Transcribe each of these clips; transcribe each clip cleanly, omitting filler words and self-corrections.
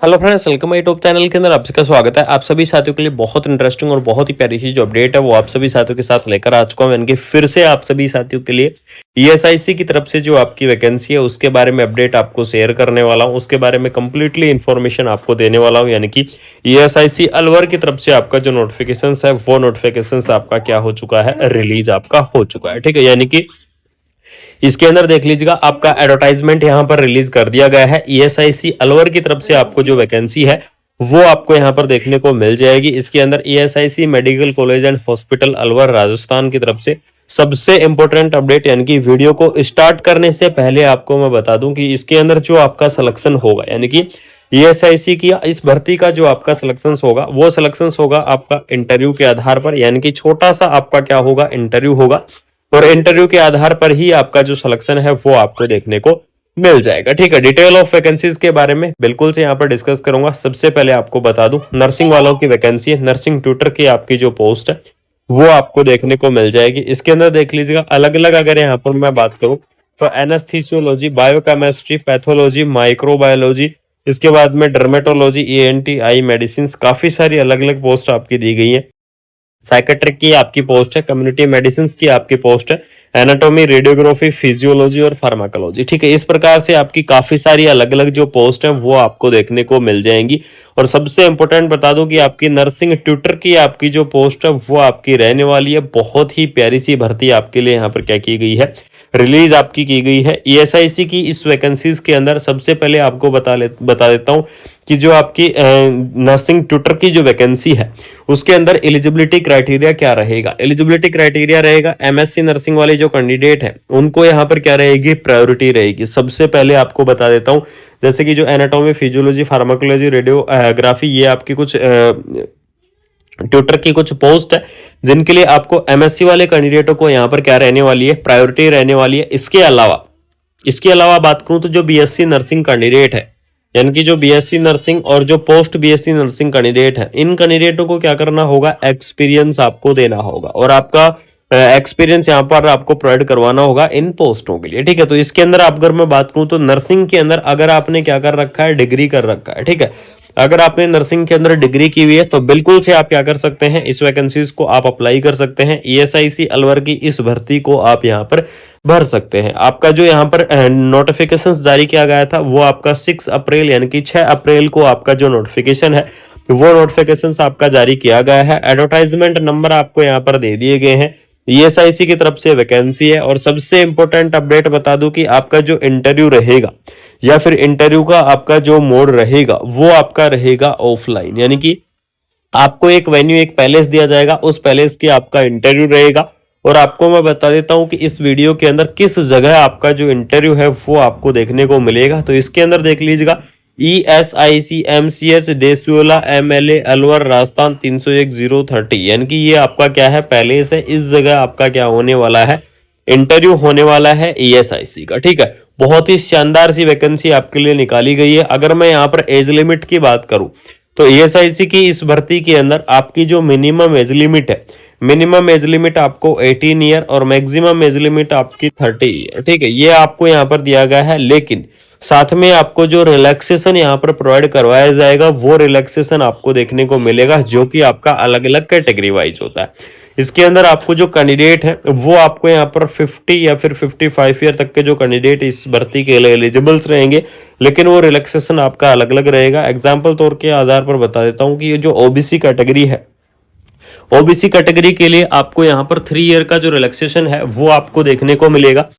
Hello friends, welcome my YouTube channel के अंदर आप सबका स्वागत है। आप सभी साथियों के लिए बहुत इंटरेस्टिंग और बहुत ही प्यारी सी जो अपडेट है वो आप सभी साथियों के साथ लेकर आ चुका हूं। यानी कि फिर से आप सभी साथियों के लिए ईएसआईसी की तरफ से जो आपकी वैकेंसी है उसके बारे में अपडेट आपको शेयर करने वाला हूं। उसके बारे में कंप्लीटली इन्फॉर्मेशन आपको देने वाला हूं। यानी कि ईएसआईसी अलवर की तरफ से आपका जो नोटिफिकेशन है वो नोटिफिकेशन आपका क्या हो चुका है, रिलीज आपका हो चुका है। ठीक है, यानी कि इसके अंदर देख लीजिएगा आपका एडवर्टाइजमेंट यहां पर रिलीज कर दिया गया है। ईएसआईसी अलवर की तरफ से आपको जो वैकेंसी है वो आपको यहां पर देखने को मिल जाएगी। इसके अंदर ESIC medical college and hospital Alwar Rajasthan की तरफ से सबसे इंपॉर्टेंट अपडेट, यानी कि वीडियो को स्टार्ट करने से पहले आपको मैं बता दूं कि इसके अंदर जो आपका सिलेक्शन होगा, यानी कि ईएसआईसी की इस भर्ती का जो आपका सिलेक्शन होगा वो सिलेक्शन होगा आपका इंटरव्यू के आधार पर। यानी कि छोटा सा आपका क्या होगा, इंटरव्यू होगा और इंटरव्यू के आधार पर ही आपका जो सिलेक्शन है वो आपको देखने को मिल जाएगा। ठीक है, डिटेल ऑफ वैकेंसीज के बारे में बिल्कुल से यहाँ पर डिस्कस करूंगा। सबसे पहले आपको बता दूं, नर्सिंग वालों की वैकेंसी है, नर्सिंग ट्यूटर की आपकी जो पोस्ट है वो आपको देखने को मिल जाएगी। इसके अंदर देख लीजिएगा अलग अलग, अगर यहाँ पर मैं बात करूं तो एनेस्थीसियोलॉजी, बायोकेमिस्ट्री, पैथोलॉजी, माइक्रोबायोलॉजी, इसके बाद में डर्मेटोलॉजी, ईएनटी, आई मेडिसिन, काफी सारी अलग अलग पोस्ट आपकी दी गई है। साइकेट्रिक की आपकी पोस्ट है, कम्युनिटी मेडिसिन की आपकी पोस्ट है, एनाटॉमी, रेडियोग्राफी, फिजियोलॉजी और फार्माकोलॉजी। ठीक है, इस प्रकार से आपकी काफी सारी अलग अलग जो पोस्ट है वो आपको देखने को मिल जाएंगी। और सबसे इंपॉर्टेंट बता दूं कि आपकी नर्सिंग ट्यूटर की आपकी जो पोस्ट है वो आपकी रहने वाली है। बहुत ही प्यारी सी भर्ती आपके लिए यहाँ पर क्या की गई है, रिलीज आपकी की गई है। ईएसआईसी की इस वैकेंसीज के अंदर सबसे पहले आपको बता देता हूं कि जो आपकी नर्सिंग ट्यूटर की जो वैकेंसी है उसके अंदर एलिजिबिलिटी क्राइटेरिया क्या रहेगा। एलिजिबिलिटी क्राइटेरिया रहेगा एमएससी नर्सिंग वाले जो कैंडिडेट है उनको यहाँ पर क्या रहेगी, प्रायोरिटी रहेगी। सबसे पहले आपको बता देता हूँ, जैसे कि जो एनाटॉमी, फिजियोलॉजी, फार्माकोलॉजी, रेडियोग्राफी, ये आपकी कुछ ट्यूटर की कुछ पोस्ट है जिनके लिए आपको एमएससी वाले कैंडिडेटों को यहाँ पर क्या रहने वाली है, प्रायोरिटी रहने वाली है। इसके अलावा बात करूं तो जो बीएससी नर्सिंग कैंडिडेट है, यानी कि जो बीएससी नर्सिंग और जो पोस्ट बीएससी नर्सिंग कैंडिडेट है, इन कैंडिडेटों को क्या करना होगा, एक्सपीरियंस आपको देना होगा और आपका एक्सपीरियंस यहाँ पर आपको प्रोवाइड करवाना होगा इन पोस्टों के लिए। ठीक है, तो इसके अंदर आप अगर मैं बात करूं तो नर्सिंग के अंदर अगर आपने क्या कर रखा है, डिग्री कर रखा है। ठीक है, अगर आपने नर्सिंग के अंदर डिग्री की हुई है तो बिल्कुल से आप क्या कर सकते हैं, इस वैकेंसीज को आप अप्लाई कर सकते हैं। ईएसआईसी अलवर की इस भर्ती को आप यहाँ पर भर सकते हैं। आपका जो यहाँ पर नोटिफिकेशंस जारी किया गया था वो आपका 6 अप्रैल यानी कि 6 अप्रैल को आपका जो नोटिफिकेशन है वो नोटिफिकेशंस आपका जारी किया गया है। एडवर्टाइजमेंट नंबर आपको यहाँ पर दे दिए गए हैं। ईएसआईसी की तरफ से वैकेंसी है। और सबसे इंपॉर्टेंट अपडेट बता दूं कि आपका जो इंटरव्यू रहेगा या फिर इंटरव्यू का आपका जो मोड रहेगा वो आपका रहेगा ऑफलाइन। यानी कि आपको एक वेन्यू, एक पैलेस दिया जाएगा, उस पैलेस की आपका इंटरव्यू रहेगा। और आपको मैं बता देता हूं कि इस वीडियो के अंदर किस जगह आपका जो इंटरव्यू है वो आपको देखने को मिलेगा। तो इसके अंदर देख लीजिएगा, ESIC MCH देसियोला MLA Alwar Rajasthan 301-030, यानी कि ये आपका क्या है, पैलेस है। इस जगह आपका क्या होने वाला है, इंटरव्यू होने वाला है ESIC का। ठीक है, बहुत ही शानदार सी वैकेंसी आपके लिए निकाली गई है। अगर मैं यहाँ पर एज लिमिट की बात करूं तो ESIC की इस भर्ती के अंदर आपकी जो मिनिमम एज लिमिट है, मिनिमम एज लिमिट आपको 18 ईयर और मैक्सिमम एज लिमिट आपकी 30 ईयर। ठीक है, ये आपको यहाँ पर दिया गया है। लेकिन साथ में आपको जो रिलैक्सेशन यहाँ पर प्रोवाइड करवाया जाएगा वो रिलैक्सेशन आपको देखने को मिलेगा, जो कि आपका अलग अलग कैटेगरी वाइज होता है। इसके अंदर आपको जो कैंडिडेट है वो आपको यहाँ पर 50 या फिर 55 ईयर तक के जो कैंडिडेट इस भर्ती के लिए एलिजिबल्स रहेंगे, लेकिन वो रिलैक्सेशन आपका अलग अलग रहेगा। एग्जाम्पल तौर के आधार पर बता देता हूँ कि ये जो ओबीसी कैटेगरी है, ओबीसी कैटेगरी के लिए आपको यहाँ पर 3 ईयर का जो रिलैक्सेशन है वो आपको देखने को मिलेगा।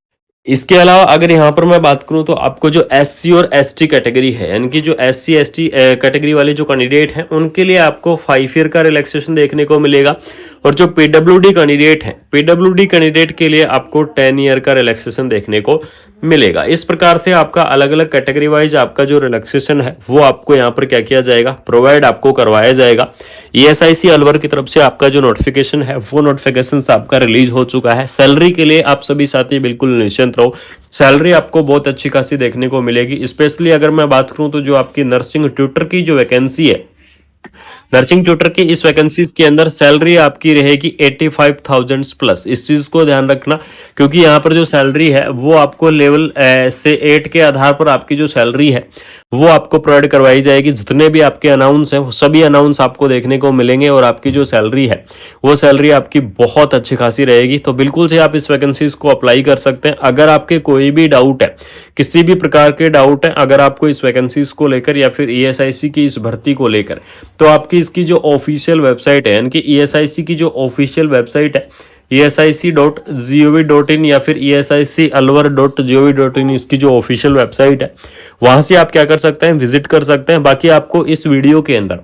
इसके अलावा अगर यहाँ पर मैं बात करूं तो आपको जो एससी और एसटी कैटेगरी है, यानी कि जो एससी एसटी कैटेगरी वाले जो कैंडिडेट हैं उनके लिए आपको 5 ईयर का रिलैक्सेशन देखने को मिलेगा। और जो पीडब्ल्यूडी कैंडिडेट है, पीडब्ल्यूडी कैंडिडेट के लिए आपको 10 ईयर का रिलैक्सेशन देखने को मिलेगा। इस प्रकार से आपका अलग अलग कैटेगरी वाइज आपका जो रिलैक्सेशन है वो आपको यहाँ पर क्या किया जाएगा, प्रोवाइड आपको करवाया जाएगा। ESIC अलवर की तरफ से आपका जो नोटिफिकेशन है वो नोटिफिकेशन आपका रिलीज हो चुका है। सैलरी के लिए आप सभी साथी बिल्कुल निश्चिंत रहो, सैलरी आपको बहुत अच्छी खासी देखने को मिलेगी। स्पेशली अगर मैं बात करूं तो जो आपकी नर्सिंग ट्यूटर की जो वैकेंसी है नर्सिंग ट्यूटर की इस वैकेंसीज के अंदर सैलरी आपकी रहेगी 85,000 प्लस। इस चीज को ध्यान रखना, क्योंकि यहाँ पर जो सैलरी है वो आपको लेवल से 8 के आधार पर आपकी जो सैलरी है वो आपको प्रोवाइड करवाई जाएगी। जितने भी आपके अनाउंस हैं वो सभी अनाउंस आपको देखने को मिलेंगे और आपकी जो सैलरी है वो सैलरी आपकी बहुत अच्छी खासी रहेगी। तो बिल्कुल से आप इस वैकेंसीज को अप्लाई कर सकते हैं। अगर आपके कोई भी डाउट है, किसी भी प्रकार के डाउट है अगर आपको इस वैकेंसीज को लेकर या फिर ईएसआईसी की इस भर्ती को लेकर, तो आपकी इसकी जो ऑफिशियल वेबसाइट है, यानी कि ईएसआईसी की जो ऑफिशियल वेबसाइट है esic.gov.in या फिर esic-alwar.gov.in, इसकी जो ऑफिशियल वेबसाइट है वहां से आप क्या कर सकते हैं, विजिट कर सकते हैं। बाकी आपको इस वीडियो के अंदर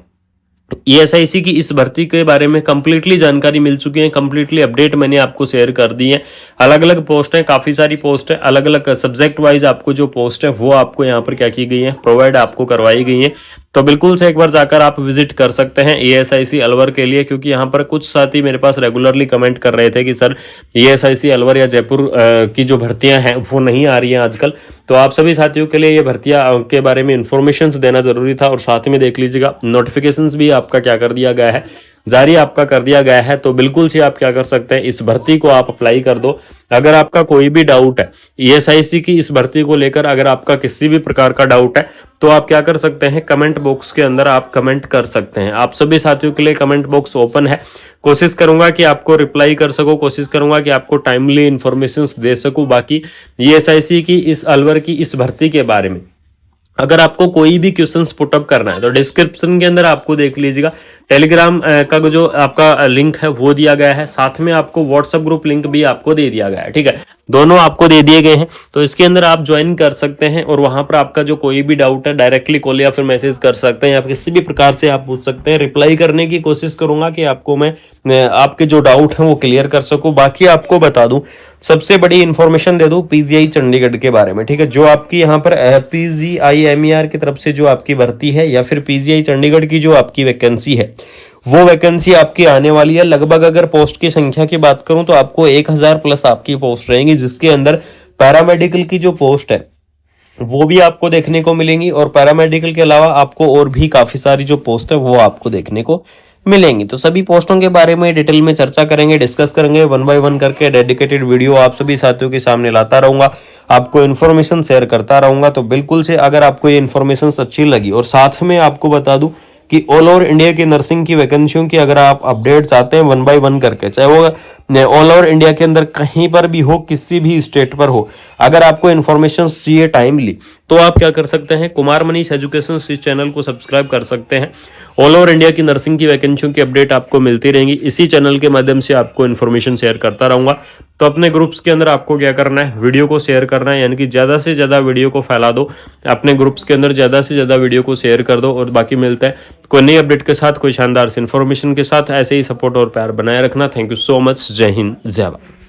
ईएसआईसी की इस भर्ती के बारे में कंप्लीटली जानकारी मिल चुकी है, कंप्लीटली अपडेट मैंने आपको शेयर कर दी है। अलग अलग पोस्ट है, काफी सारी पोस्ट है, अलग अलग सब्जेक्ट वाइज आपको जो पोस्ट है वो आपको यहाँ पर क्या की गई है, प्रोवाइड आपको करवाई गई है। तो बिल्कुल से एक बार जाकर आप विजिट कर सकते हैं ईएसआईसी अलवर के लिए, क्योंकि यहाँ पर कुछ साथी मेरे पास रेगुलरली कमेंट कर रहे थे कि सर ईएसआईसी अलवर या जयपुर की जो भर्तियां हैं वो नहीं आ रही हैं आजकल। तो आप सभी साथियों के लिए ये भर्तियां के बारे में इंफॉर्मेशन देना जरूरी था। और साथ में देख लीजिएगा नोटिफिकेशंस भी आपका क्या कर दिया गया है, जारी आपका कर दिया गया है। तो बिल्कुल से आप क्या कर सकते हैं, इस भर्ती को आप अप्लाई कर दो। अगर आपका कोई भी डाउट है ईएसआईसी की इस भर्ती को लेकर, अगर आपका किसी भी प्रकार का डाउट है तो आप क्या कर सकते हैं, कमेंट बॉक्स के अंदर आप कमेंट कर सकते हैं। आप सभी साथियों के लिए कमेंट बॉक्स ओपन है। कोशिश करूंगा कि आपको रिप्लाई कर सकूं, कोशिश करूंगा कि आपको टाइमली इंफॉर्मेशन दे सकूं। बाकी ईएसआईसी की इस अलवर की इस भर्ती के बारे में अगर आपको कोई भी क्वेश्चंस पुटअप करना है तो डिस्क्रिप्शन के अंदर आपको देख लीजिएगा टेलीग्राम का जो आपका लिंक है वो दिया गया है, साथ में आपको व्हाट्सएप ग्रुप लिंक भी आपको दे दिया गया है। ठीक है, दोनों आपको दे दिए गए हैं, तो इसके अंदर आप ज्वाइन कर सकते हैं और वहां पर आपका जो कोई भी डाउट है डायरेक्टली कॉल या फिर मैसेज कर सकते हैं। आप किसी भी प्रकार से आप पूछ सकते हैं, रिप्लाई करने की कोशिश करूंगा कि आपको मैं आपके जो डाउट है वो क्लियर कर सकूं। बाकी आपको बता दूं, सबसे बड़ी इंफॉर्मेशन दे दूं पीजीआई चंडीगढ़ के बारे में। ठीक है, जो आपकी यहाँ पर PGIMER की तरफ से जो आपकी भर्ती है या फिर पीजीआई चंडीगढ़ की जो आपकी वैकेंसी है वो वैकेंसी आपकी आने वाली है। लगभग अगर पोस्ट की संख्या की बात करूं तो आपको 1000 प्लस आपकी पोस्ट रहेंगी, जिसके अंदर पैरामेडिकल की जो पोस्ट है वो भी आपको देखने को मिलेंगी और पैरामेडिकल के अलावा आपको और भी काफी सारी जो पोस्ट है वो आपको देखने को मिलेंगी। तो सभी पोस्टों के बारे में डिटेल में चर्चा करेंगे, डिस्कस करेंगे, 1 बाय 1 करके डेडिकेटेड वीडियो आप सभी साथियों के सामने लाता रहूंगा, आपको इन्फॉर्मेशन शेयर करता रहूंगा। तो बिल्कुल से अगर आपको ये इन्फॉर्मेशन अच्छी लगी, और साथ में आपको बता दूं कि ऑल ओवर इंडिया की नर्सिंग की वैकेंसियों की अगर आप अपडेट चाहते हैं 1 बाय 1 करके, चाहे वो ऑल ओवर इंडिया के अंदर कहीं पर भी हो, किसी भी स्टेट पर हो, अगर आपको इन्फॉर्मेशन चाहिए टाइमली तो आप क्या कर सकते हैं, कुमार मनीष एजुकेशन इस चैनल को सब्सक्राइब कर सकते हैं। ऑल ओवर इंडिया की नर्सिंग की वैकेंसियों की अपडेट आपको मिलती रहेंगी, इसी चैनल के माध्यम से आपको इन्फॉर्मेशन शेयर करता रहूंगा। तो अपने ग्रुप्स के अंदर आपको क्या करना है, वीडियो को शेयर करना है, यानी कि ज्यादा से ज्यादा वीडियो को फैला दो, अपने ग्रुप्स के अंदर ज्यादा से ज्यादा वीडियो को शेयर कर दो। और बाकी मिलता है कोई नई अपडेट के साथ, कोई शानदार इन्फॉर्मेशन के साथ। ऐसे ही सपोर्ट और प्यार बनाए रखना। Thank you so much. जय हिंद, जय भारत।